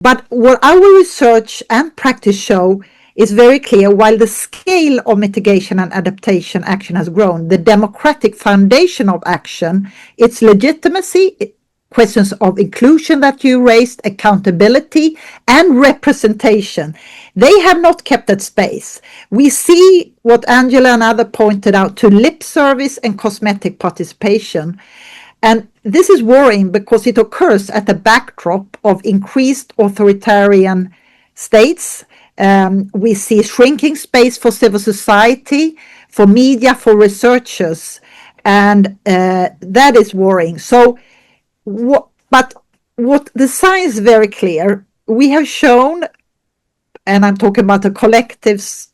But what our research and practice show is very clear. While the scale of mitigation and adaptation action has grown, the democratic foundation of action, its legitimacy, questions of inclusion that you raised, accountability and representation, they have not kept that space. We see what Angela and others pointed out to lip service and cosmetic participation. And this is worrying because it occurs at the backdrop of increased authoritarian states. We see shrinking space for civil society, for media, for researchers, and that is worrying. So, but what the science is very clear. We have shown, and I'm talking about the collectives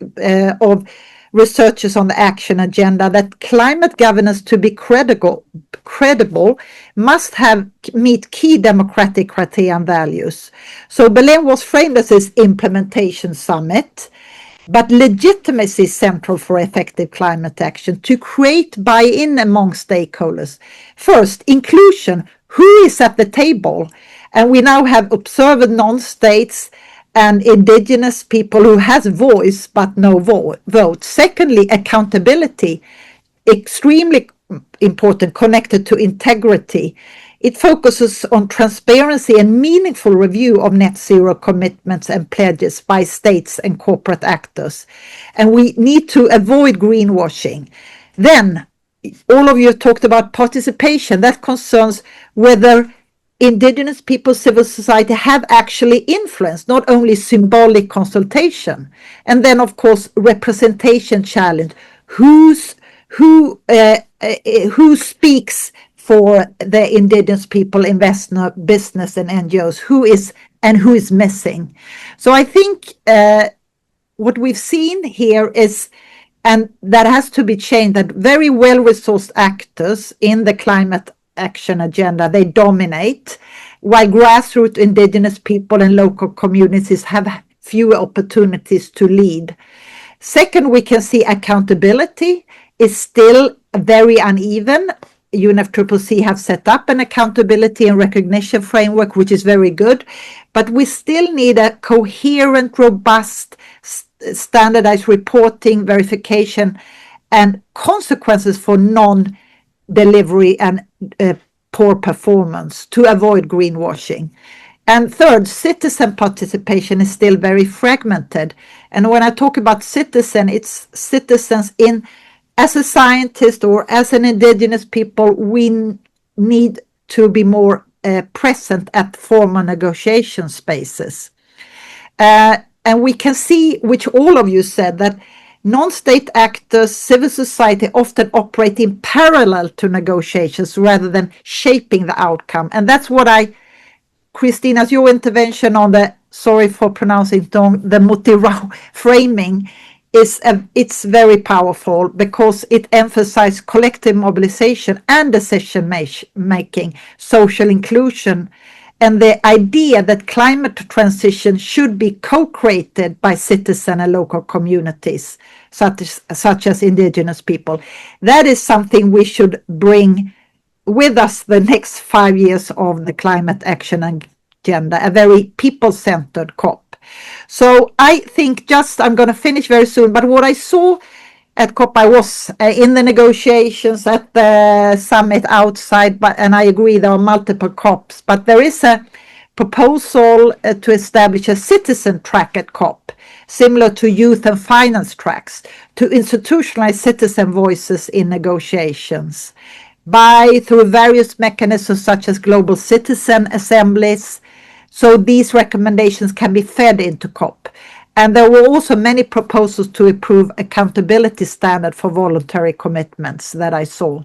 of researchers on the action agenda, that climate governance, to be credible must meet key democratic criteria and values. So Berlin was framed as this implementation summit, but legitimacy is central for effective climate action to create buy-in among stakeholders. First, inclusion. Who is at the table? And we now have observed non-states and indigenous people who has voice but no vote. Secondly, accountability, extremely important, connected to integrity. It focuses on transparency and meaningful review of net zero commitments and pledges by states and corporate actors. And we need to avoid greenwashing. Then, all of you talked about participation. That concerns whether indigenous people, civil society have actually influence, not only symbolic consultation. And then, of course, representation challenge. Who speaks for the indigenous people, investor, business, and NGOs? Who is missing? So I think what we've seen here is, and that has to be changed, that very well-resourced actors in the climate action agenda, they dominate, while grassroots indigenous people and local communities have fewer opportunities to lead. Second, we can see accountability is still very uneven. UNFCCC have set up an accountability and recognition framework, which is very good, but we still need a coherent, robust, standardized reporting, verification, and consequences for non-delivery and poor performance to avoid greenwashing. And third, citizen participation is still very fragmented. And when I talk about citizen, it's citizens as a scientist or as an indigenous people, we need to be more present at formal negotiation spaces. And we can see, which all of you said, that non-state actors, civil society often operate in parallel to negotiations rather than shaping the outcome. And that's what Christina's your intervention on the, sorry for pronouncing it wrong, the motirao framing, it's very powerful because it emphasizes collective mobilization and decision making, social inclusion, and the idea that climate transition should be co-created by citizen and local communities, such as indigenous people. That is something we should bring with us the next 5 years of the climate action agenda, a very people-centered COP. So I think I'm going to finish very soon, but what I saw at COP, I was in the negotiations at the summit outside, and I agree there are multiple COPs, but there is a proposal to establish a citizen track at COP, similar to youth and finance tracks, to institutionalize citizen voices in negotiations through various mechanisms such as global citizen assemblies. So these recommendations can be fed into COP. And there were also many proposals to improve accountability standard for voluntary commitments that I saw.